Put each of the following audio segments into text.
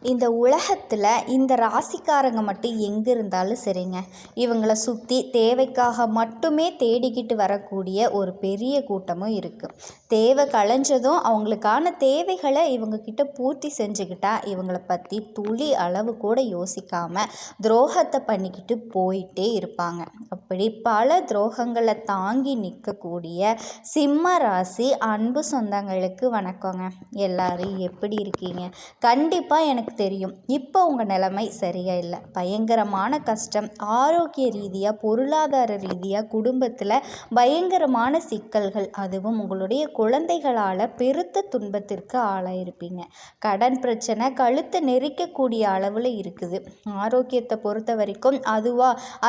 இந்த உலகத்தில் இந்த ராசிக்காரங்க மட்டும் எங்கே இருந்தாலும் சரிங்க, இவங்கள சுற்றி தேவைக்காக மட்டுமே தேடிக்கிட்டு வரக்கூடிய ஒரு பெரிய கூட்டமும் இருக்குது. தேவை களைஞ்சதும் அவங்களுக்கான தேவைகளை இவங்கக்கிட்ட பூர்த்தி செஞ்சுக்கிட்டா இவங்களை பற்றி துளி அளவு கூட யோசிக்காமல் துரோகத்தை பண்ணிக்கிட்டு போயிட்டே இருப்பாங்க. அப்படி பல துரோகங்களை தாங்கி நிற்கக்கூடிய சிம்ம ராசி அன்பு சொந்தங்களுக்கு வணக்கங்க. எல்லாரும் எப்படி இருக்கீங்க? கண்டிப்பாக எனக்கு தெரியும் இப்போ உங்கள் நிலைமை சரியா இல்லை. பயங்கரமான கஷ்டம், ஆரோக்கிய ரீதியாக, பொருளாதார ரீதியாக, குடும்பத்தில் பயங்கரமான சிக்கல்கள், அதுவும் உங்களுடைய குழந்தைகளால் பெருத்த துன்பத்திற்கு ஆளாயிருப்பீங்க. கடன் பிரச்சனை கழுத்தை நெரிக்கக்கூடிய அளவில் இருக்குது. ஆரோக்கியத்தை பொறுத்த வரைக்கும்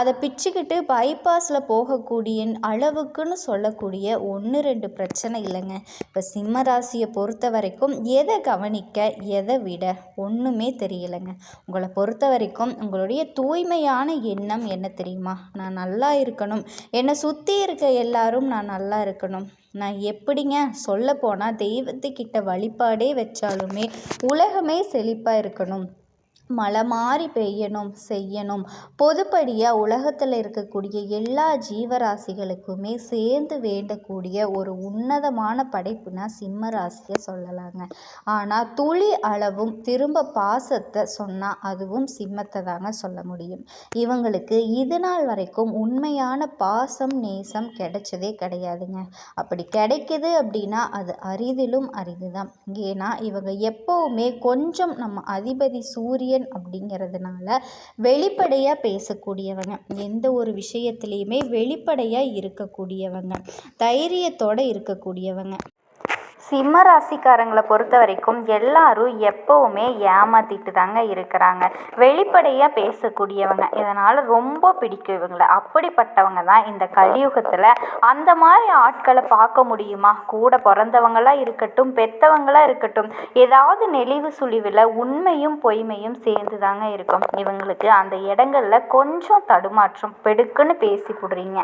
அதை பிச்சுக்கிட்டு பைபாஸில் போகக்கூடிய அளவுக்குன்னு சொல்லக்கூடிய 1-2 பிரச்சனை இல்லைங்க. இப்போ சிம்ம ராசியை பொறுத்த வரைக்கும் எதை கவனிக்க எதை விட ஒன்றுமே தெரியலைங்க. உங்களை பொறுத்த வரைக்கும் உங்களுடைய தூய்மையான எண்ணம் என்ன தெரியுமா? நான் நல்லா இருக்கணும், என்னை சுற்றி இருக்க எல்லாரும் நான் நல்லா இருக்கணும். நான் எப்படிங்க சொல்லப்போனால் தெய்வத்துக்கிட்ட வழிபாடே வச்சாலுமே உலகமே செழிப்பாக இருக்கணும், மழை மாறி பெய்யணும் செய்யணும். பொதுப்படியாக உலகத்தில் இருக்கக்கூடிய எல்லா ஜீவராசிகளுக்குமே சேர்ந்து வேண்டக்கூடிய ஒரு உன்னதமான படைப்புனா சிம்ம ராசியை சொல்லலாங்க. ஆனால் துளி அளவும் திரும்ப பாசத்தை சொன்னால் அதுவும் சிம்மத்தை தாங்க சொல்ல முடியும். இவங்களுக்கு இது நாள் வரைக்கும் உண்மையான பாசம் நேசம் கிடைச்சதே கிடையாதுங்க. அப்படி கிடைக்குது அப்படின்னா அது அரிதிலும் அரிதுதான். ஏன்னா இவங்க எப்போவுமே கொஞ்சம் நம்ம அதிபதி சூரியன் அப்படிங்கிறதுனால வெளிப்படையாக பேசக்கூடியவங்க, எந்த ஒரு விஷயத்துலையுமே வெளிப்படையாக இருக்கக்கூடியவங்க, தைரியத்தோடு இருக்கக்கூடியவங்க. சிம்ம ராசிக்காரங்களை பொறுத்த வரைக்கும் எல்லாரும் எப்போவுமே ஏமாத்திட்டு தாங்க இருக்கிறாங்க. வெளிப்படையாக பேசக்கூடியவங்க, இதனால் ரொம்ப பிடிக்கும் இவங்களை. அப்படிப்பட்டவங்க தான் இந்த கலியுகத்தில். அந்த மாதிரி ஆட்களை பார்க்க முடியுமா? கூட பிறந்தவங்களாக இருக்கட்டும், பெற்றவங்களாக இருக்கட்டும், ஏதாவது நெளிவு சுழிவில் உண்மையும் பொய்மையும் சேர்ந்து தாங்க இருக்கும். இவங்களுக்கு அந்த இடங்களில் கொஞ்சம் தடுமாற்றம், பெடுக்குன்னு பேசி போடுறீங்க,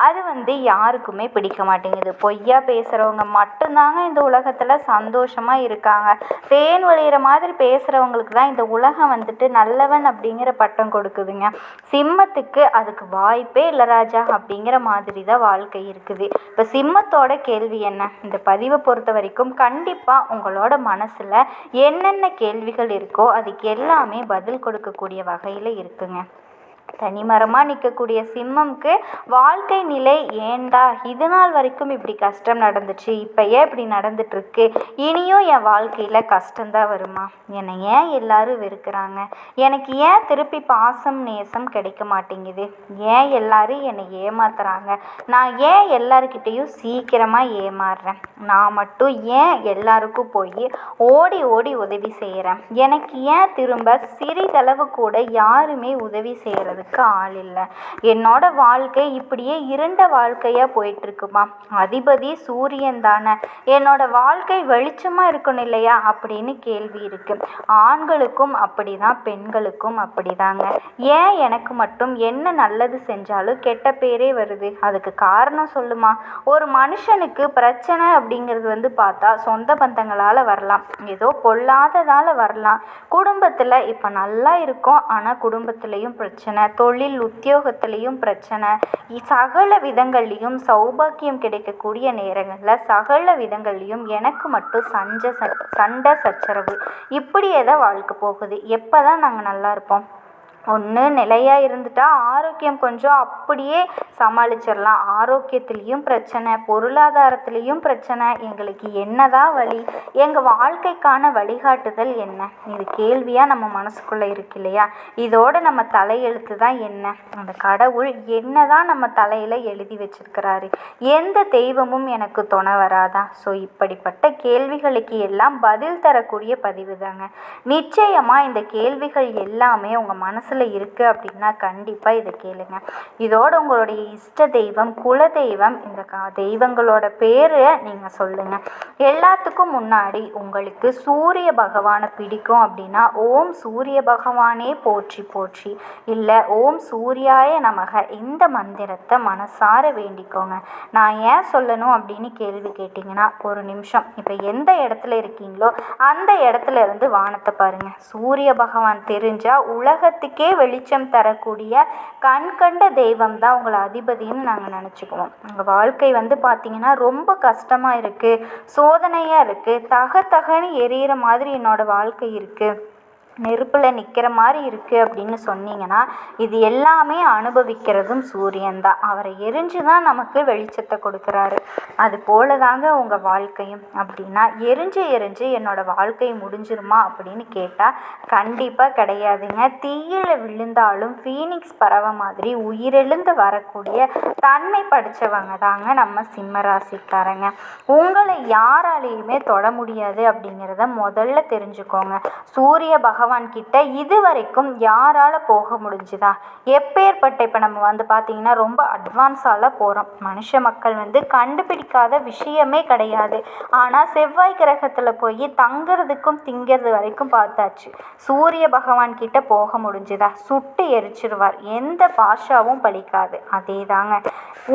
அது யாருக்குமே பிடிக்க மாட்டேங்குது. பொய்யா பேசுகிறவங்க மட்டும்தாங்க இந்த உலகத்தில் சந்தோஷமாக இருக்காங்க. தேன் வழிகிற மாதிரி பேசுகிறவங்களுக்கு தான் இந்த உலகம் நல்லவன் அப்படிங்கிற பட்டம் கொடுக்குதுங்க. சிம்மத்துக்கு அதுக்கு வாய்ப்பே இல்லை ராஜா அப்படிங்கிற மாதிரி தான் வாழ்க்கை இருக்குது. இப்போ சிம்மத்தோட கேள்வி என்ன? இந்த பதிவை பொறுத்த வரைக்கும் கண்டிப்பாக உங்களோட மனசில் என்னென்ன கேள்விகள் இருக்கோ அதுக்கு எல்லாமே பதில் கொடுக்கக்கூடிய வகையில் இருக்குங்க. தனிமரமாக நிற்கக்கூடிய சிம்மம்க்கு வாழ்க்கை நிலை ஏண்டா இது நாள் வரைக்கும் இப்படி கஷ்டம் நடந்துச்சு, இப்போ ஏன் இப்படி நடந்துட்டுருக்கு, இனியும் என் வாழ்க்கையில் கஷ்டம்தான் வருமா, என்னை ஏன் எல்லாரும் வெறுக்கிறாங்க, எனக்கு ஏன் திருப்பி பாசம் நேசம் கிடைக்க மாட்டேங்குது, ஏன் எல்லாரும் என்னை ஏமாத்துறாங்க, நான் ஏன் எல்லாருக்கிட்டேயும் சீக்கிரமாக ஏமாறுறேன், நான் மட்டும் ஏன் எல்லாருக்கும் போய் ஓடி ஓடி உதவி செய்கிறேன், எனக்கு ஏன் திரும்ப சிறிதளவு கூட யாருமே உதவி செய்கிறது ஆள் இல்லை, என்னோட வாழ்க்கை இப்படியே இருண்ட வாழ்க்கையா போயிட்டு இருக்குமா, அதிபதி சூரியன் தானே, என்னோட வாழ்க்கை வெளிச்சமா இருக்கணும் இல்லையா அப்படின்னு கேள்வி இருக்கு. ஆண்களுக்கும் அப்படிதான், பெண்களுக்கும் அப்படிதாங்க. ஏன் எனக்கு மட்டும் என்ன நல்லது செஞ்சாலும் கெட்ட பேரே வருது, அதுக்கு காரணம் சொல்லுமா? ஒரு மனுஷனுக்கு பிரச்சனை அப்படிங்கிறது பார்த்தா சொந்த பந்தங்களால வரலாம், ஏதோ பொல்லாததால வரலாம், குடும்பத்துல இப்ப நல்லா இருக்கும் ஆனா குடும்பத்திலையும் பிரச்சனை, தொழில் உத்தியோகத்திலையும் பிரச்சனை, சகல விதங்கள்லையும் சௌபாக்கியம் கிடைக்கக்கூடிய நேரங்களில் சகல விதங்கள்லையும் எனக்கு மட்டும் சண்டை சச்சரவு, இப்படியே தான் வாழ்க்கை போகுது. எப்போ தான் நாங்கள் நல்லா இருப்போம்? ஒன்று நிலையாக இருந்துட்டா ஆரோக்கியம் கொஞ்சம் அப்படியே சமாளிச்சிடலாம், ஆரோக்கியத்துலேயும் பிரச்சனை, பொருளாதாரத்துலேயும் பிரச்சனை, எங்களுக்கு என்னதான் வழி, எங்கள் வாழ்க்கைக்கான வழிகாட்டுதல் என்ன, இது கேள்வியாக நம்ம மனசுக்குள்ளே இருக்கு இல்லையா? இதோட நம்ம தலையெழுத்து தான் என்ன? அந்த கடவுள் என்ன தான் நம்ம தலையில் எழுதி வச்சிருக்கிறாரு, எந்த தெய்வமும் எனக்கு துணை வராதா? ஸோ இப்படிப்பட்ட கேள்விகளுக்கு எல்லாம் பதில் தரக்கூடிய பதிவு தாங்க. நிச்சயமாக இந்த கேள்விகள் எல்லாமே உங்கள் மனசில் மனசில் இருக்குது அப்படின்னா கண்டிப்பாக இதை கேளுங்க. இதோட உங்களுடைய இஷ்ட தெய்வம், குல தெய்வம், இந்த தெய்வங்களோட பேரை நீங்கள் சொல்லுங்கள். எல்லாத்துக்கும் முன்னாடி உங்களுக்கு சூரிய பகவானை பிடிக்கும் அப்படின்னா ஓம் சூரிய பகவானே போற்றி போற்றி, இல்லை ஓம் சூர்யாய நமக இந்த மந்திரத்தை மனசார வேண்டிக்கோங்க. நான் ஏன் சொல்லணும் அப்படின்னு கேள்வி கேட்டிங்கன்னா, ஒரு நிமிஷம் இப்போ எந்த இடத்துல இருக்கீங்களோ அந்த இடத்துல இருந்து வானத்தை பாருங்கள். சூரிய பகவான் தெரிஞ்சால் உலகத்துக்கே வெளிச்சம் தரக்கூடிய கண்கண்ட தெய்வம் தான் உங்களை அதிபதின்னு நாங்கள் நினச்சிக்குவோம். உங்கள் வாழ்க்கை பார்த்தீங்கன்னா ரொம்ப கஷ்டமாக இருக்குது, சோதனையாக இருக்குது, தகன்னு எரியிற மாதிரி என்னோடய வாழ்க்கை இருக்குது, நெருப்பில் நிற்கிற மாதிரி இருக்குது அப்படின்னு சொன்னீங்கன்னா இது எல்லாமே அனுபவிக்கிறதும் சூரியன் தான். அவரை எரிஞ்சு தான் நமக்கு வெளிச்சத்தை கொடுக்குறாரு. அது போல தாங்க உங்கள் வாழ்க்கையும். அப்படின்னா எரிஞ்சு என்னோடய வாழ்க்கை முடிஞ்சிருமா அப்படின்னு கேட்டால் கண்டிப்பாக கிடையாதுங்க. தீயில விழுந்தாலும் ஃபீனிக்ஸ் பறவை மாதிரி உயிரெழுந்து வரக்கூடிய தன்மை படித்தவங்க தாங்க நம்ம சிம்ம ராசிக்காரங்க. உங்களை யாராலையுமே தொட முடியாது அப்படிங்கிறத முதல்ல தெரிஞ்சுக்கோங்க. சூரிய பகவான் கிட்ட இது வரைக்கும் யாரால போக முடிஞ்சுதா? எப்பேற்பட்ட இப்போ நம்ம பார்த்தீங்கன்னா ரொம்ப அட்வான்ஸால போகிறோம். மனுஷ மக்கள் கண்டுபிடிக்காத விஷயமே கிடையாது. ஆனால் செவ்வாய் கிரகத்தில் போய் தங்குறதுக்கும் திங்கிறது வரைக்கும் பார்த்தாச்சு. சூரிய பகவான் கிட்ட போக முடிஞ்சுதா? சுட்டு எரிச்சிருவார். எந்த பாஷாவும் பலிக்காது. அதே தாங்க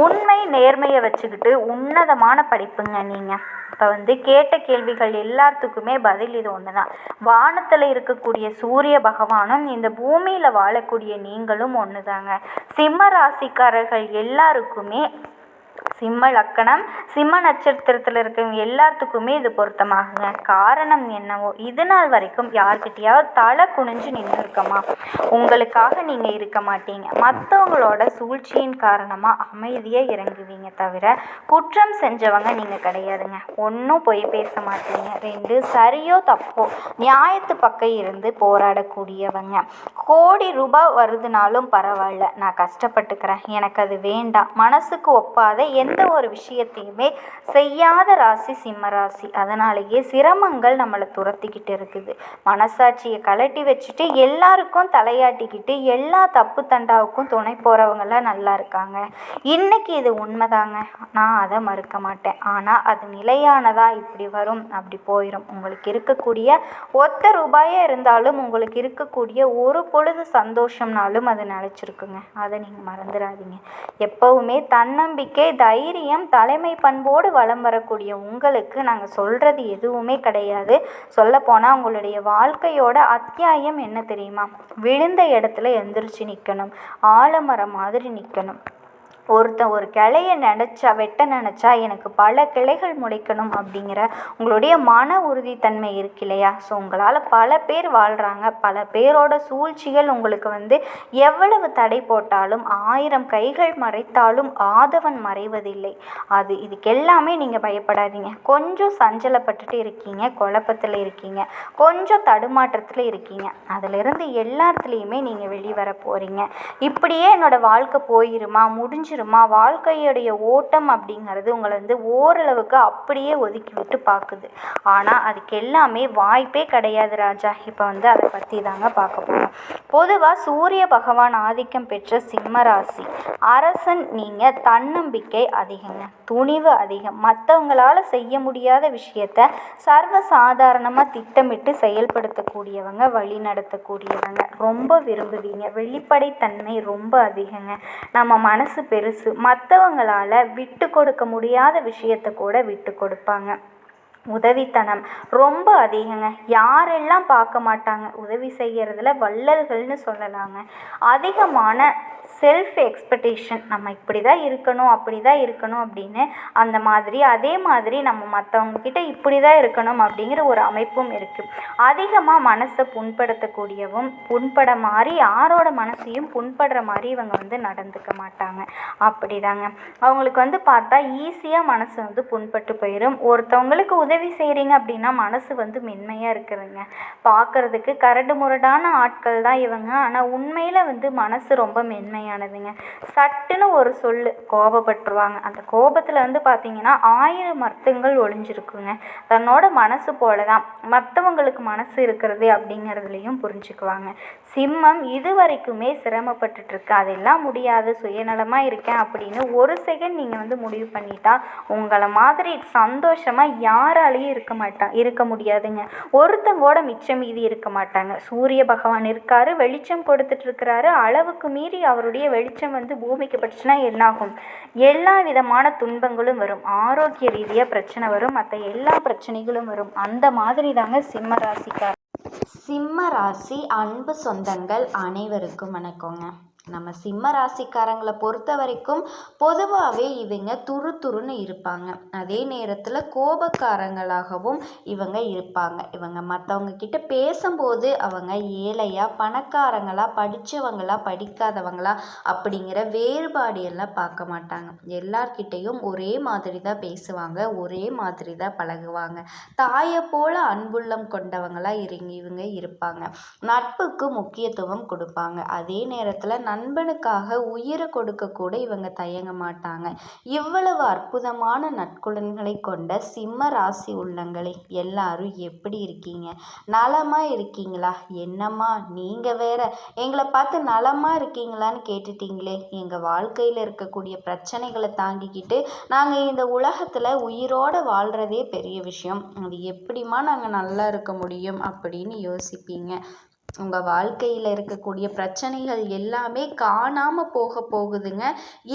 உண்மை நேர்மையை வச்சுக்கிட்டு உன்னதமான படிப்புங்க நீங்கள். இப்போ கேட்ட கேள்விகள் எல்லாத்துக்குமே பதில் இது ஒன்று தான். வானத்தில் இருக்கக்கூடிய சூரிய பகவானும் இந்த பூமியில் வாழக்கூடிய நீங்களும் ஒன்று தாங்க. சிம்ம ராசிக்காரர்கள் எல்லாருக்குமே, சிம்ம லக்கணம், சிம்ம நட்சத்திரத்தில் இருக்கிறவங்க எல்லாத்துக்குமே இது பொருத்தமாகுங்க. காரணம் என்னவோ இது நாள் வரைக்கும் யார்கிட்டையாவது தலை குனிஞ்சு நின்று இருக்கமா? உங்களுக்காக நீங்கள் இருக்க மாட்டீங்க. மற்றவங்களோட சூழ்ச்சியின் காரணமாக அமைதியாக இறங்குவீங்க தவிர குற்றம் செஞ்சவங்க நீங்கள் கிடையாதுங்க. ஒன்றும் பொய் பேச மாட்டீங்க. 2 சரியோ தப்போ நியாயத்து பக்கம் இருந்து போராடக்கூடியவங்க. கோடி ரூபாய் வருதுனாலும் பரவாயில்ல, நான் கஷ்டப்பட்டுக்கிறேன், எனக்கு அது வேண்டாம், மனசுக்கு ஒப்பாத எந்த ஒரு விஷயத்தையுமே செய்யாத ராசி சிம்ம ராசி. அதனாலேயே சிரமங்கள் நம்மளை துரத்திக்கிட்டு இருக்குது. மனசாட்சியை கலட்டி வச்சுட்டு எல்லாருக்கும் தலையாட்டிக்கிட்டு எல்லா தப்பு தண்டாவுக்கும் துணை போகிறவங்களாம் நல்லா இருக்காங்க. இன்னைக்கு இது உண்மைதாங்க, நான் அதை மறுக்க மாட்டேன். ஆனால் அது நிலையானதா? இப்படி வரும் அப்படி போயிடும். உங்களுக்கு இருக்கக்கூடிய ஒத்த ரூபாயே இருந்தாலும் உங்களுக்கு இருக்கக்கூடிய ஒரு பொழுது சந்தோஷம்னாலும் அது நிலச்சிருக்குங்க. அதை நீங்கள் மறந்துடாதீங்க. எப்பவுமே தன்னம்பிக்கை, தைரியம், தலைமை பண்போடு வலம் வரக்கூடிய உங்களுக்கு நாங்கள் சொல்கிறது எதுவுமே கிடையாது. சொல்லப்போனால் உங்களுடைய வாழ்க்கையோட அத்தியாயம் என்ன தெரியுமா? விழுந்த இடத்துல எந்திரிச்சு நிற்கணும், ஆலமரம் மாதிரி நிற்கணும். ஒருத்தன் ஒரு கிளையை வெட்ட நினச்சா எனக்கு பல கிளைகள் முளைக்கணும் அப்படிங்கிற உங்களுடைய மன உறுதித்தன்மை இருக்கு இல்லையா? ஸோ உங்களால் பல பேர் வாழ்கிறாங்க. பல பேரோட சூழ்ச்சிகள் உங்களுக்கு எவ்வளவு தடை போட்டாலும் 1000 கைகள் மறைத்தாலும் ஆதவன் மறைவதில்லை. இதுக்கெல்லாமே நீங்கள் பயப்படாதீங்க. கொஞ்சம் சஞ்சலப்பட்டுட்டு இருக்கீங்க, குழப்பத்தில் இருக்கீங்க, கொஞ்சம் தடுமாற்றத்தில் இருக்கீங்க. அதிலிருந்து எல்லாத்துலேயுமே நீங்கள் வெளிவர போகிறீங்க. இப்படியே என்னோடய வாழ்க்கை போயிருமா, முடிஞ்சிருமா, வாழ்க்கையுடைய ஓட்டம் அப்படிங்கிறது உங்களை ஓரளவுக்கு அப்படியே ஒதுக்கி விட்டு பார்க்குது. ஆனால் அதுக்கு எல்லாமே வாய்ப்பே கிடையாது ராஜா. இப்போ அதை பற்றி தாங்க பார்க்க போகிறோம். பொதுவாக சூரிய பகவான் ஆதிக்கம் பெற்ற சிம்ம ராசி அரசன் நீங்கள். தன்னம்பிக்கை அதிகங்க, துணிவு அதிகம். மற்றவங்களால் செய்ய முடியாத விஷயத்த சர்வசாதாரணமாக திட்டமிட்டு செயல்படுத்தக்கூடியவங்க, வழி நடத்தக்கூடியவங்க. ரொம்ப விரும்புவீங்க. வெளிப்படைத்தன்மை ரொம்ப அதிகங்க. நம்ம மனசு பெருசு. மற்றவங்களால் விட்டு கொடுக்க முடியாத விஷயத்தை கூட விட்டு கொடுப்பாங்க. உதவித்தனம் ரொம்ப அதிகங்க. யாரெல்லாம் பார்க்க மாட்டாங்க, உதவி செய்கிறதுல வள்ளல்கள்னு சொல்லலாங்க. அதிகமான செல்ஃப் எக்ஸ்பெக்டேஷன், நம்ம இப்படி தான் இருக்கணும், அப்படி தான் இருக்கணும் அப்படின்னு அந்த மாதிரி. அதே மாதிரி நம்ம மற்றவங்கக்கிட்ட இப்படி தான் இருக்கணும் அப்படிங்கிற ஒரு அமைப்பும் இருக்குது. அதிகமாக மனசை புண்படுத்தக்கூடியவும், புண்பட மாதிரி யாரோட மனசையும் புண்படுற மாதிரி இவங்க நடந்துக்க மாட்டாங்க. அப்படி தாங்க அவங்களுக்கு பார்த்தா ஈஸியாக மனசு புண்பட்டு போயிடும். ஒருத்தவங்களுக்கு உதவி செய்கிறீங்க அப்படின்னா மனசு வந்து மென்மையாக இருக்குதுங்க. பார்க்குறதுக்கு கரடு முரடான ஆட்கள் தான் இவங்க, ஆனால் உண்மையில் வந்து மனசு ரொம்ப மென்மையானதுங்க. சட்டுன்னு ஒரு சொல்லு கோபப்பட்டுருவாங்க. அந்த கோபத்தில் வந்து பார்த்திங்கன்னா 1000 அர்த்தங்கள் ஒளிஞ்சிருக்குங்க. தன்னோட மனசு போல தான் மற்றவங்களுக்கு மனசு இருக்கிறது அப்படிங்கிறதுலையும் புரிஞ்சுக்குவாங்க. சிம்மம் இது வரைக்குமே சிரமப்பட்டுட்ருக்கு, அதெல்லாம் முடியாது, சுயநலமாக இருக்கேன் அப்படின்னு ஒரு செகண்ட் நீங்கள் வந்து முடிவு பண்ணிட்டா உங்களை மாதிரி சந்தோஷமாக யாராலையும் இருக்க முடியாதுங்க. ஒருத்தங்கூட மிச்சம் மீதி இருக்க மாட்டாங்க. சூரிய பகவான் இருக்காரு, வெளிச்சம் கொடுத்துட்ருக்கிறாரு. அளவுக்கு மீறி அவருடைய வெளிச்சம் வந்து பூமிக்கு பட்டுச்சுன்னா என்னாகும்? எல்லா விதமான துன்பங்களும் வரும், ஆரோக்கிய ரீதியாக பிரச்சனை வரும், மற்ற எல்லா பிரச்சனைகளும் வரும். அந்த மாதிரி தாங்க சிம்ம ராசிக்கார். சிம்ம ராசி அன்பு சொந்தங்கள் அனைவருக்கும் வணக்கங்க. நம்ம சிம்ம ராசிக்காரங்களை பொறுத்த வரைக்கும் பொதுவாகவே இவங்க துருன்னு இருப்பாங்க. அதே நேரத்தில் கோபக்காரங்களாகவும் இவங்க இருப்பாங்க. இவங்க மற்றவங்க கிட்ட பேசும்போது அவங்க ஏழையா பணக்காரங்களா படித்தவங்களா படிக்காதவங்களா அப்படிங்கிற வேறுபாடு எல்லாம் பார்க்க மாட்டாங்க. எல்லார்கிட்டையும் ஒரே மாதிரி தான் பேசுவாங்க, ஒரே மாதிரி தான் பழகுவாங்க. தாயை போல அன்புள்ளம் கொண்டவங்களா இவங்க இருப்பாங்க. நட்புக்கு முக்கியத்துவம் கொடுப்பாங்க. அதே நேரத்தில் நண்பனுக்காக உயிரை கொடுக்க கூட இவங்க தயங்க மாட்டாங்க. இவ்வளவு அற்புதமான நற்குணங்களை கொண்ட சிம்ம ராசி உள்ளங்களே, எல்லாரும் எப்படி இருக்கீங்க? நலமா இருக்கீங்களா? என்னம்மா நீங்க வேற எங்களை பார்த்து நலமா இருக்கீங்களான்னு கேட்டுட்டீங்களே. எங்க வாழ்க்கையில் இருக்கக்கூடிய பிரச்சனைகளை தாங்கிக்கிட்டு நாங்கள் இந்த உலகத்தில் உயிரோட வாழ்றதே பெரிய விஷயம். அது எப்படிமா நாங்கள் நல்லா இருக்க முடியும் அப்படின்னு யோசிப்பீங்க. உங்கள் வாழ்க்கையில் இருக்கக்கூடிய பிரச்சனைகள் எல்லாமே காணாமல் போகுதுங்க.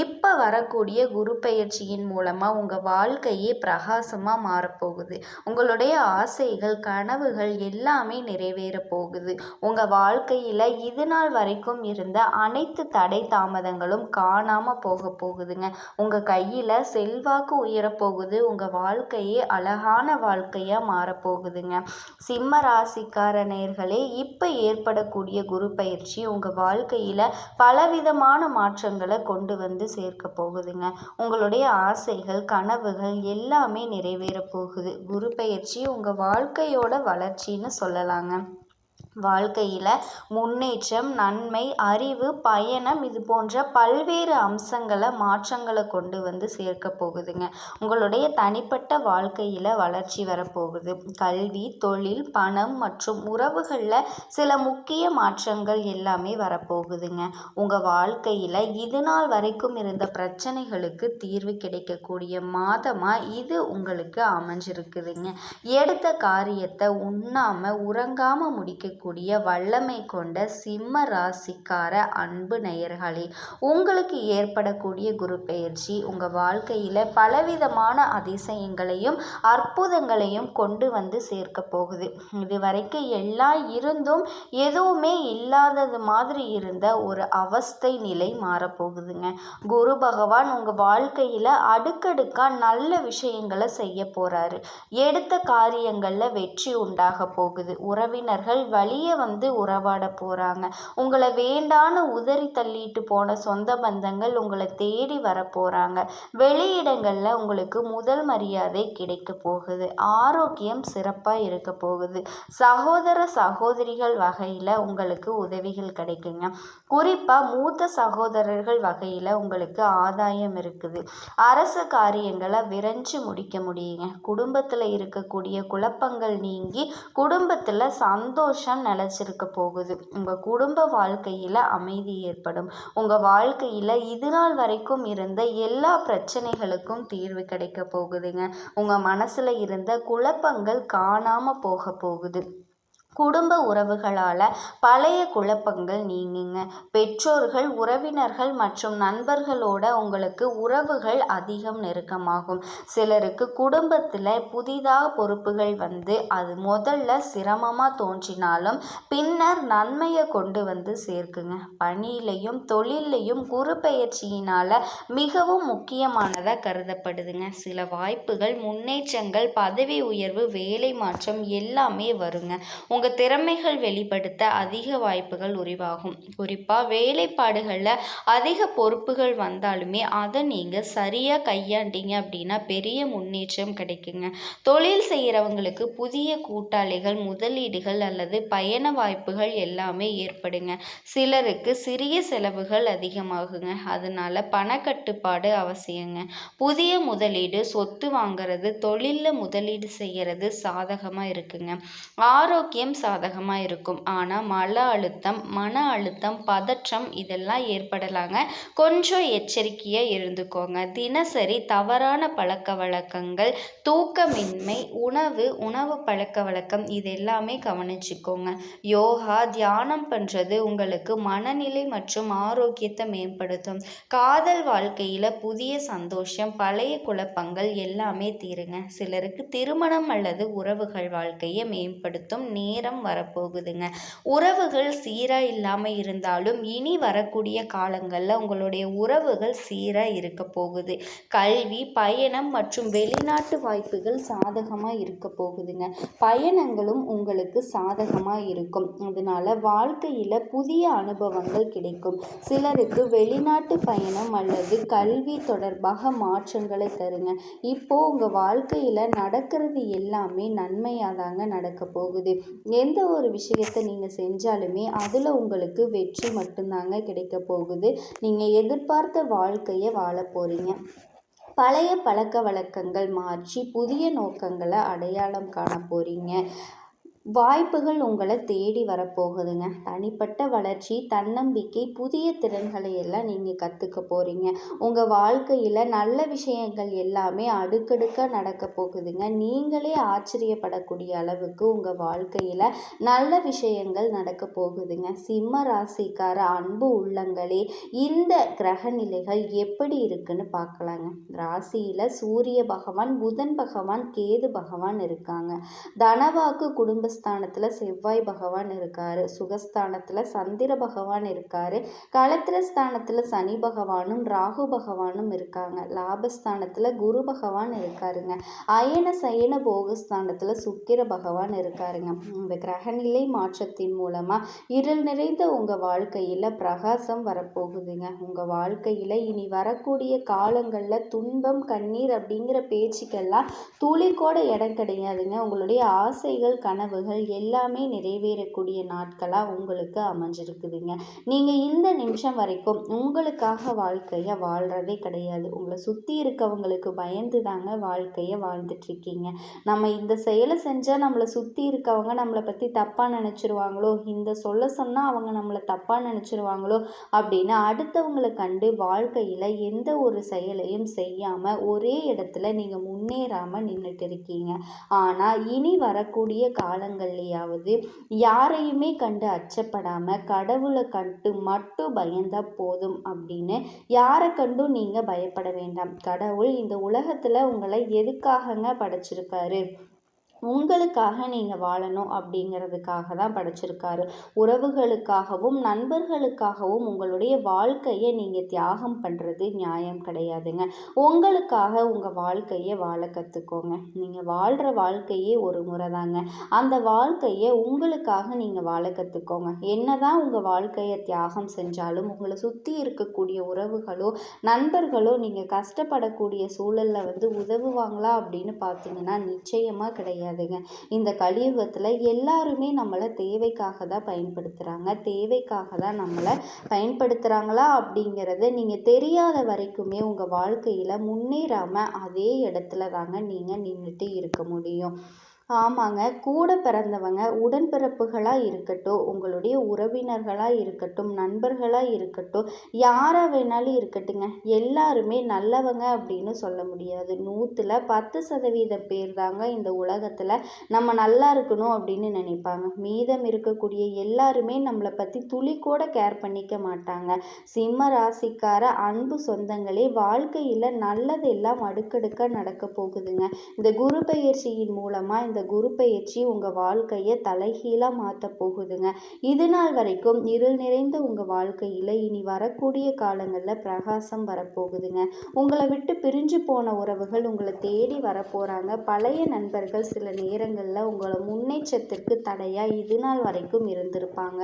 இப்போ வரக்கூடிய குரு பெயர்ச்சியின் மூலமாக உங்கள் வாழ்க்கையே பிரகாசமாக மாறப்போகுது. உங்களுடைய ஆசைகள் கனவுகள் எல்லாமே நிறைவேற போகுது. உங்கள் வாழ்க்கையில் இது நாள் வரைக்கும் இருந்த அனைத்து தடை தாமதங்களும் காணாமல் போகுதுங்க. உங்கள் கையில் செல்வாக்கு உயரப்போகுது. உங்கள் வாழ்க்கையே அழகான வாழ்க்கையாக மாறப்போகுதுங்க. சிம்ம ராசிக்கார நேயர்களே, இப்போ ஏற்படக்கூடிய குரு பயிற்சி உங்கள் வாழ்க்கையில் பலவிதமான மாற்றங்களை கொண்டு வந்து சேர்க்க போகுதுங்க. உங்களுடைய ஆசைகள் கனவுகள் எல்லாமே நிறைவேற போகுது. குரு பயிற்சி உங்கள் வாழ்க்கையோட வளர்ச்சின்னு சொல்லலாங்க. வாழ்க்கையில் முன்னேற்றம், நன்மை, அறிவு, பயணம் இது போன்ற பல்வேறு அம்சங்களை மாற்றங்களை கொண்டு வந்து சேர்க்க போகுதுங்க. உங்களுடைய தனிப்பட்ட வாழ்க்கையில் வளர்ச்சி வரப்போகுது. கல்வி, தொழில், பணம் மற்றும் உறவுகளில் சில முக்கிய மாற்றங்கள் எல்லாமே வரப்போகுதுங்க. உங்கள் வாழ்க்கையில் இது நாள் வரைக்கும் இருந்த பிரச்சனைகளுக்கு தீர்வு கிடைக்கக்கூடிய மாதமாக இது உங்களுக்கு அமைஞ்சிருக்குதுங்க. எடுத்த காரியத்தை உண்ணாமல் உறங்காமல் முடிக்கக்கூடிய வல்லமை கொண்ட சிம்ம ராசிக்கார அன்பு நேயர்களே, உங்களுக்கு ஏற்படக்கூடிய குரு பெயர்ச்சி உங்கள் வாழ்க்கையில் பலவிதமான அதிசயங்களையும் அற்புதங்களையும் கொண்டு வந்து சேர்க்க போகுது. இது வரைக்கும் எல்லாம் இருந்தும் எதுவுமே இல்லாதது மாதிரி இருந்த ஒரு அவஸ்தை நிலை மாறப்போகுதுங்க. குரு பகவான் உங்கள் வாழ்க்கையில் அடுக்கடுக்காக நல்ல விஷயங்களை செய்ய போகிறாரு. எடுத்த காரியங்களில் வெற்றி உண்டாக போகுது. உறவினர்கள் வழியை வந்து உறவாட போகிறாங்க. உங்களை வேண்டான்னு உதறி தள்ளிட்டு போன சொந்த பந்தங்கள் உங்களை தேடி வர போகிறாங்க. வெளியிடங்களில் உங்களுக்கு முதல் மரியாதை கிடைக்க போகுது. ஆரோக்கியம் சிறப்பாக இருக்க போகுது. சகோதர சகோதரிகள் வகையில் உங்களுக்கு உதவிகள் கிடைக்குங்க. குறிப்பாக மூத்த சகோதரர்கள் வகையில் உங்களுக்கு ஆதாயம் இருக்குது. அரசு காரியங்களை விரைஞ்சு முடிக்க முடியுங்க. குடும்பத்தில் இருக்கக்கூடிய குழப்பங்கள் நீங்கி குடும்பத்தில் சந்தோஷம் நிலச்சிருக்க போகுது. உங்கள் குடும்ப வாழ்க்கையில் அமைதி ஏற்படும். உங்கள் வாழ்க்கையில் இது நாள் வரைக்கும் இருந்த எல்லா பிரச்சனைகளுக்கும் தீர்வு கிடைக்க போகுதுங்க. உங்கள் மனசில் இருந்த குழப்பங்கள் காணாமல் போகுது. குடும்ப உறவுகளால் பழைய குழப்பங்கள் நீங்குங்க. பெற்றோர்கள், உறவினர்கள் மற்றும் நண்பர்களோட உங்களுக்கு உறவுகள் அதிகம் நெருக்கமாகும். சிலருக்கு குடும்பத்தில் புதிதாக பொறுப்புகள் வந்து அது முதல்ல சிரமமாக தோன்றினாலும் பின்னர் நன்மையை கொண்டு வந்து சேர்க்குங்க. பணியிலையும் தொழிலையும் குரு பெயர்ச்சியினால் மிகவும் முக்கியமானதாக கருதப்படுதுங்க. சில வாய்ப்புகள், முன்னேற்றங்கள், பதவி உயர்வு, வேலை மாற்றம் எல்லாமே வருங்க. உங்கள் உங்கள் திறமைகள் வெளிப்படுத்த அதிக வாய்ப்புகள் உருவாகும். குறிப்பாக வேலைப்பாடுகளில் அதிக பொறுப்புகள் வந்தாலுமே அதை நீங்கள் சரியாக கையாண்டீங்க அப்படின்னா பெரிய முன்னேற்றம் கிடைக்குங்க. தொழில் செய்கிறவங்களுக்கு புதிய கூட்டாளிகள், முதலீடுகள் அல்லது பயண வாய்ப்புகள் எல்லாமே ஏற்படுங்க. சிலருக்கு சிறிய செலவுகள் அதிகமாகுங்க. அதனால பணக்கட்டுப்பாடு அவசியங்க. புதிய முதலீடு, சொத்து வாங்குறது, தொழிலில் முதலீடு செய்கிறது சாதகமாக இருக்குங்க. ஆரோக்கியம் சாதகமாக இருக்கும். ஆனால் மன அழுத்தம், பதற்றம் இதெல்லாம் ஏற்படலாங்க. கொஞ்சம் எச்சரிக்கையாக இருந்துக்கோங்க. தினசரி தவறான பழக்க வழக்கங்கள், தூக்கமின்மை, உணவு பழக்க வழக்கம் இது எல்லாமே கவனிச்சுக்கோங்க. யோகா, தியானம் பண்ணுறது உங்களுக்கு மனநிலை மற்றும் ஆரோக்கியத்தை மேம்படுத்தும். காதல் வாழ்க்கையில் புதிய சந்தோஷம், பழைய குழப்பங்கள் எல்லாமே தீருங்க. சிலருக்கு திருமணம் அல்லது உறவுகள் வாழ்க்கையை மேம்படுத்தும் நேரம் வரப்போகுதுங்க. உறவுகள் சீராக இல்லாமல் இருந்தாலும் இனி வரக்கூடிய காலங்களில் உங்களுடைய உறவுகள் சீராக இருக்க போகுது. கல்வி, பயணம் மற்றும் வெளிநாட்டு வாய்ப்புகள் சாதகமாக இருக்க போகுதுங்க. பயணங்களும் உங்களுக்கு சாதகமாக இருக்கும். அதனால வாழ்க்கையில் புதிய அனுபவங்கள் கிடைக்கும். சிலருக்கு வெளிநாட்டு பயணம் அல்லது கல்வி தொடர்பாக மாற்றங்களை தருங்க. இப்போ உங்கள் வாழ்க்கையில் நடக்கிறது எல்லாமே நன்மையாக தாங்க நடக்க போகுது. எந்த ஒரு விஷயத்தை நீங்கள் செஞ்சாலுமே அதில் உங்களுக்கு வெற்றி மட்டும்தாங்க கிடைக்க போகுது. நீங்கள் எதிர்பார்த்த வாழ்க்கையை வாழ போகிறீங்க. பழைய பழக்க வழக்கங்கள் மாற்றி புதிய நோக்கங்களை அடையாளம் காண போகிறீங்க. வாய்ப்புகள் உங்களை தேடி வரப்போகுதுங்க. தனிப்பட்ட வளர்ச்சி, தன்னம்பிக்கை, புதிய திறன்களை எல்லாம் நீங்கள் கற்றுக்க போகிறீங்க. உங்கள் வாழ்க்கையில் நல்ல விஷயங்கள் எல்லாமே அடுக்கடுக்காக நடக்க போகுதுங்க. நீங்களே ஆச்சரியப்படக்கூடிய அளவுக்கு உங்கள் வாழ்க்கையில் நல்ல விஷயங்கள் நடக்க போகுதுங்க. சிம்ம ராசிக்கார அன்பு உள்ளங்களே, இந்த கிரக நிலைகள் எப்படி இருக்குன்னு பார்க்கலாங்க. ராசியில் சூரிய பகவான், புதன் பகவான், கேது பகவான் இருக்காங்க. தனவாக்கு குடும்ப ஸ்தானத்தில் செவ்வாய் பகவான் இருக்காரு. சுகஸ்தானத்தில் சந்திர பகவான் இருக்காரு. களத்திரஸ்தானத்தில் சனி பகவானும் ராகு பகவானும் இருக்காங்க. லாபஸ்தானத்தில் குரு பகவான் இருக்காருங்க. அயன சயன போகஸ்தானத்தில் சுக்கிர பகவான் இருக்காருங்க. இந்த கிரகநிலை மாற்றத்தின் மூலமா இருள் நிறைந்த உங்கள் வாழ்க்கையில் பிரகாசம் வரப்போகுதுங்க. உங்கள் வாழ்க்கையில் இனி வரக்கூடிய காலங்களில் துன்பம், கண்ணீர் அப்படிங்கிற பேச்சுக்கெல்லாம் துளி கூட இடம் கிடையாதுங்க. உங்களுடைய ஆசைகள், கனவுகள் எல்லாமே நிறைவேறக்கூடிய நாட்களாக உங்களுக்கு அமைஞ்சிருக்குதுங்க. நீங்கள் இந்த நிமிஷம் வரைக்கும் உங்களுக்காக வாழ்க்கையை வாழ்கிறதே கிடையாது. உங்களை சுற்றி இருக்கவங்களுக்கு பயந்து தாங்க வாழ்க்கையை வாழ்ந்துட்டுருக்கீங்க. நம்ம இந்த செயலை செஞ்சால் நம்மளை சுற்றி இருக்கவங்க நம்மளை பற்றி தப்பாக நினச்சிருவாங்களோ, இந்த சொல்ல சொன்னால் அவங்க நம்மளை தப்பாக நினச்சிருவாங்களோ அப்படின்னு அடுத்தவங்களை கண்டு வாழ்க்கையில் எந்த ஒரு செயலையும் செய்யாமல் ஒரே இடத்துல நீங்கள் முன்னேறாமல் நின்றுட்டு இருக்கீங்க. ஆனால் இனி வரக்கூடிய காலங்கள்லையாவது யாரையுமே கண்டு அச்சப்படாமல் கடவுளை கண்டு மட்டும் பயந்தா போதும் அப்படின்னு யாரை கண்டும் நீங்கள் பயப்பட வேண்டாம். கடவுள் இந்த உலகத்தில் உங்களை எதுக்காகங்க படைச்சிருக்காரு? உங்களுக்காக நீங்கள் வாழணும் அப்படிங்கிறதுக்காக தான் படைச்சிருக்காரு. உறவுகளுக்காகவும் நண்பர்களுக்காகவும் உங்களுடைய வாழ்க்கையை நீங்கள் தியாகம் பண்ணுறது நியாயம் கிடையாதுங்க. உங்களுக்காக உங்கள் வாழ்க்கையை வாழ கற்றுக்கோங்க. நீங்கள் வாழ்கிற வாழ்க்கையே ஒரு முறை தாங்க. அந்த வாழ்க்கையை உங்களுக்காக நீங்கள் வாழ கற்றுக்கோங்க. என்னதான் உங்கள் வாழ்க்கையை தியாகம் செஞ்சாலும் உங்களை சுற்றி இருக்கக்கூடிய உறவுகளோ நண்பர்களோ நீங்கள் கஷ்டப்படக்கூடிய சூழலில் உதவுவாங்களா அப்படின்னு பார்த்தீங்கன்னா நிச்சயமாக கிடையாது. இந்த கலியுகத்தில் எல்லாருமே நம்மளை தேவைக்காக தான் பயன்படுத்துகிறாங்க. தேவைக்காக தான் நம்மளை பயன்படுத்துகிறாங்களா அப்படிங்கிறத நீங்கள் தெரியாத வரைக்குமே உங்கள் வாழ்க்கையில் முன்னேறாமல் அதே இடத்துல தாங்க நீங்கள் நின்றுட்டு இருக்க முடியும். ஆமாங்க, கூட பிறந்தவங்க, உடன்பிறப்புகளாக இருக்கட்டும், உங்களுடைய உறவினர்களாக இருக்கட்டும், நண்பர்களாக இருக்கட்டும், யாராக வேணாலும் இருக்கட்டுங்க, எல்லாருமே நல்லவங்க அப்படின்னு சொல்ல முடியாது. 100% பேர் தாங்க இந்த உலகத்தில் நம்ம நல்லா இருக்கணும் அப்படின்னு நினைப்பாங்க. மீதம் இருக்கக்கூடிய எல்லாருமே நம்மளை பற்றி துளி கூட கேர் பண்ணிக்க மாட்டாங்க. சிம்ம ராசிக்கார அன்பு சொந்தங்களே, வாழ்க்கையில் நல்லதெல்லாம் அடுக்கடுக்க நடக்க போகுதுங்க. இந்த குரு பெயர்ச்சியின் மூலமாக இந்த குரு பெயர்ச்சி உங்கள் வாழ்க்கையை தலைகீழாக மாற்ற போகுதுங்க. இது நாள் வரைக்கும் இருள் நிறைந்த உங்கள் வாழ்க்கையில் இனி வரக்கூடிய காலங்களில் பிரகாசம் வரப்போகுதுங்க. உங்களை விட்டு பிரிஞ்சு போன உறவுகள் உங்களை தேடி வரப்போகிறாங்க. பழைய நண்பர்கள் சில நேரங்களில் உங்களை முன்னேற்றத்திற்கு தடையாக இது நாள் வரைக்கும் இருந்திருப்பாங்க.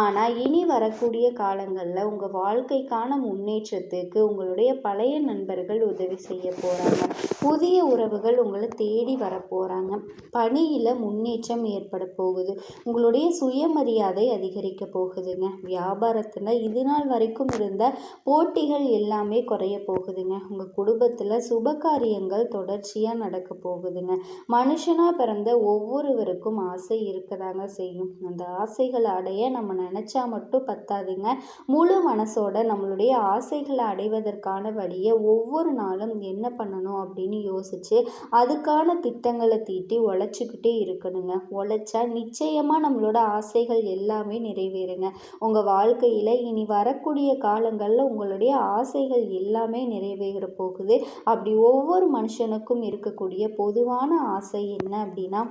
ஆனால் இனி வரக்கூடிய காலங்களில் உங்கள் வாழ்க்கைக்கான முன்னேற்றத்துக்கு உங்களுடைய பழைய நண்பர்கள் உதவி செய்ய போகிறாங்க. புதிய உறவுகள் உங்களை தேடி வரப்போகிறாங்க. பணியில் முன்னேற்றம் ஏற்பட போகுது. உங்களுடைய சுயமரியாதை அதிகரிக்க போகுதுங்க. வியாபாரத்தில் இது நாள் வரைக்கும் இருந்த போட்டிகள் எல்லாமே குறைய போகுதுங்க. உங்கள் குடும்பத்தில் சுபகாரியங்கள் தொடர்ச்சியாக நடக்க போகுதுங்க. மனுஷனாக பிறந்த ஒவ்வொருவருக்கும் ஆசை இருக்கதாங்க செய்யும். அந்த ஆசைகளை அடைய நம்ம நினச்சா மட்டும் பத்தாதுங்க. முழு மனசோட நம்மளுடைய ஆசைகளை அடைவதற்கான வழியை ஒவ்வொரு நாளும் என்ன பண்ணணும் அப்படின்னு யோசித்து அதுக்கான திட்டங்களை தீட்டி உழைச்சிக்கிட்டே இருக்கணுங்க. உழைச்சா நிச்சயமாக நம்மளோட ஆசைகள் எல்லாமே நிறைவேறுங்க. உங்கள் வாழ்க்கையில் இனி வரக்கூடிய காலங்களில் உங்களுடைய ஆசைகள் எல்லாமே நிறைவேற போகுது. அப்படி ஒவ்வொரு மனுஷனுக்கும் இருக்கக்கூடிய பொதுவான ஆசை என்ன அப்படின்னா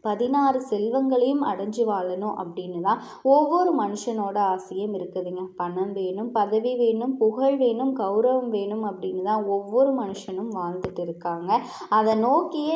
16 செல்வங்களையும் அடைஞ்சு வாழணும் அப்படின்னு தான் ஒவ்வொரு மனுஷனோட ஆசையும் இருக்குதுங்க. பணம் வேணும், பதவி வேணும், புகழ் வேணும், கௌரவம் வேணும் அப்படின்னு தான் ஒவ்வொரு மனுஷனும் வாழ்ந்துட்டு இருக்காங்க. அதை நோக்கியே